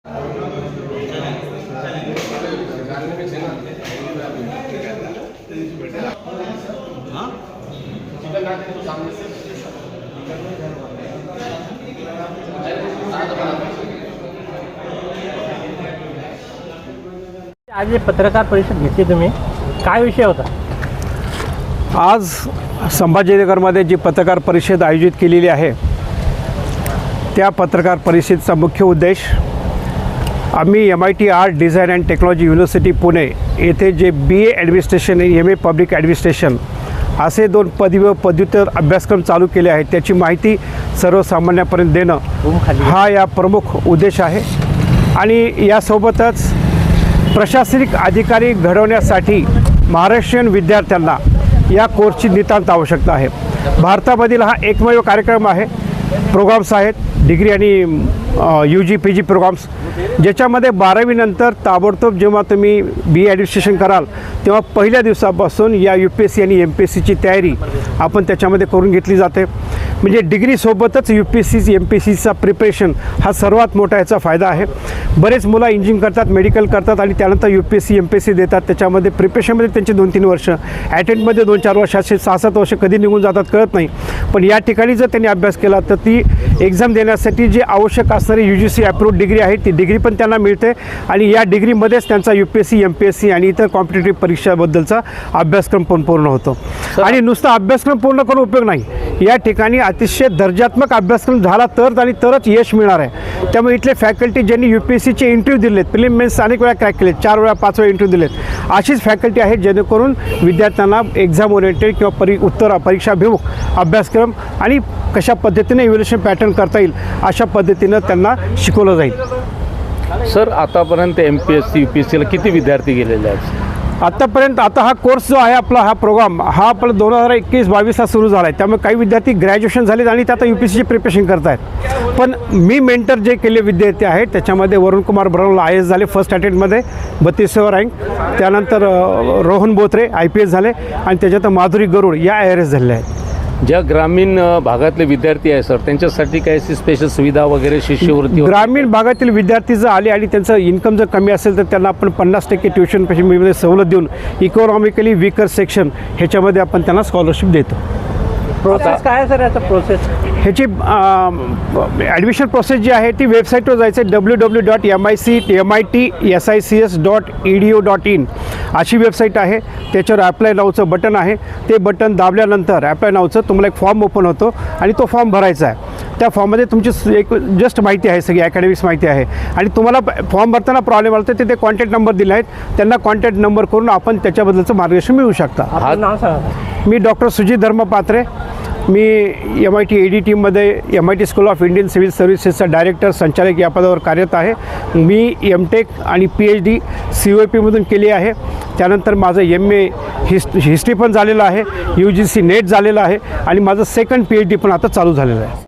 आज ये पत्रकार परिषद घेतली तुम्ही, काय विषय होता? आज संभाजीनगरमध्ये जी पत्रकार परिषद आयोजित केलेली आहे त्या पत्रकार परिषदेचा मुख्य उद्देश आम्ही MIT art design and technology university Pune येथे जे BA ॲडमिनिस्ट्रेशन आणि MA पब्लिक ॲडमिनिस्ट्रेशन असे 2 पदवी व पदव्युत्तर अभ्यासक्रम चालू केले आहेत त्याची माहिती सर्वसामान्यांपर्यंत देणं हा या प्रमुख उद्देश आहे। आणि यासोबतच प्रशासनिक अधिकारी घडवण्यासाठी महाराष्ट्रीयन विद्यार्थ्यांना या कोर्सची नितांत आवश्यकता आहे। भारतामधील हा एकमेव कार्यक्रम आहे, प्रोग्राम्स आहेत डिग्री आणि UG PG प्रोग्राम्स, ज्याच्यामध्ये 12वी नंतर ताबडतोब जेव्हा तुम्ही BA ॲडमिनिस्ट्रेशन कराल तेव्हा पहिल्या दिवसापासून या UPSC आणि MPSCची तयारी आपण त्याच्यामध्ये करून घेतली जाते। म्हणजे डिग्रीसोबतच UPSC MPSCचा प्रिपरेशन हा सर्वात मोठा याचा फायदा आहे। बरेच मुलं इंजिनिअरिंग करतात, मेडिकल करतात आणि त्यानंतर UPSC MPSC देतात, त्याच्यामध्ये प्रिपरेशनमध्ये त्यांचे 2-3 वर्ष, अटेम्प्टमध्ये 2-4 वर्ष, असे 6-7 वर्ष कधी निघून जातात कळत नाही। पण या ठिकाणी जर त्यांनी अभ्यास केला तर ती एक्झाम देण्यासाठी जी आवश्यक असणारी UGC अप्रूव्ड डिग्री आहे ती डिग्री पण त्यांना मिळते आणि या डिग्रीमध्येच त्यांचा UPSC MPSC आणि इतर कॉम्पिटेटिव्ह परीक्षाबद्दलचा अभ्यासक्रम पण पूर्ण होतो। आणि नुसता अभ्यासक्रम पूर्ण करून उपयोग नाही, या ठिकाणी अतिशय दर्जात्मक अभ्यासक्रम झाला तरच यश मिळणार आहे। त्यामुळे इथले फॅकल्टी ज्यांनी UPSCचे इंटरव्ह्यू दिलेत, प्रिलिम मेन्स अनेक वेळा क्रॅक केलेत, 4 वेळा 5 वेळा इंटरव्ह्यू दिलेत, अशीच फॅकल्टी आहेत जेणेकरून विद्यार्थ्यांना एक्झाम ओरिएंटेड किंवा परीक्षाभिमुख अभ्यासक्रम आणि कशा पद्धतीने इव्हॅल्युएशन पॅटर्न करता येईल अशा पद्धतीनं त्यांना शिकवलं जाईल। सर, आतापर्यंत MPSC UPSCला किती विद्यार्थी गेलेले आहेत? आतापर्यंत आता हा कोर्स जो आहे आपला, हा प्रोग्राम हा आपला 2021-22 हा सुरू झाला आहे। त्यामुळे काही विद्यार्थी ग्रॅज्युएशन झालेत आणि ते आता UPSCची प्रिपरेशन करत आहेत। पण मी मेंटर जे केले विद्यार्थी आहेत त्याच्यामध्ये वरुण कुमार बरवला IAS झाले फर्स्ट अटेम्प्टमध्ये 32वा रँक, त्यानंतर रोहन बोत्रे IPS झाले आणि त्याच्यात माधुरी गरुड या IRS झालेल्या आहेत। ज्या ग्रामीण भागातले विद्यार्थी आहे सर, त्यांच्यासाठी काही स्पेशल सुविधा वगैरे, शिष्यवृत्ती? ग्रामीण भागातील विद्यार्थी जर आले आणि त्यांचं इन्कम जर कमी असेल तर त्यांना आपण 50% ट्युशन फीमध्ये सवलत देऊन इकॉनॉमिकली वीकर सेक्शन ह्याच्यामध्ये आपण त्यांना स्कॉलरशिप देतो। प्रोसेस काय आहे सर याचा? प्रोसेस ह्याची ॲडमिशन प्रोसेस जी आहे ती वेबसाईटवर जायचं आहे www.mitSICS.edu.in अशी वेबसाईट आहे। त्याच्यावर ॲप्लाय नावचं बटन आहे, ते बटन दाबल्यानंतर ॲप्लाय नावचं तुम्हाला एक फॉर्म ओपन होतो आणि तो फॉर्म भरायचा आहे। त्या फॉर्ममध्ये तुमची एक जस्ट माहिती आहे, सगळी अकॅडमिक्स माहिती आहे आणि तुम्हाला फॉर्म भरताना प्रॉब्लेम आला तर तिथे कॉन्टॅक्ट नंबर दिले आहेत, त्यांना कॉन्टॅक्ट नंबर करून आपण त्याच्याबद्दलचं मार्गदर्शन मिळू शकता। आपलं नाव सांगा? मी डॉक्टर सुजित धर्मपात्रे, मी MIT AD टीममध्ये MIT school of Indian civil सर्व्हिसेसचा डायरेक्टर संचालक या पदावर कार्यरत आहे। मी MTech आणि PhD COAPमधून केली आहे। त्यानंतर माझं MA हिस्ट्री पण झालेलं आहे, UGC नेट झालेलं आहे आणि माझं सेकंड PhD पण आता चालू झालेलं आहे।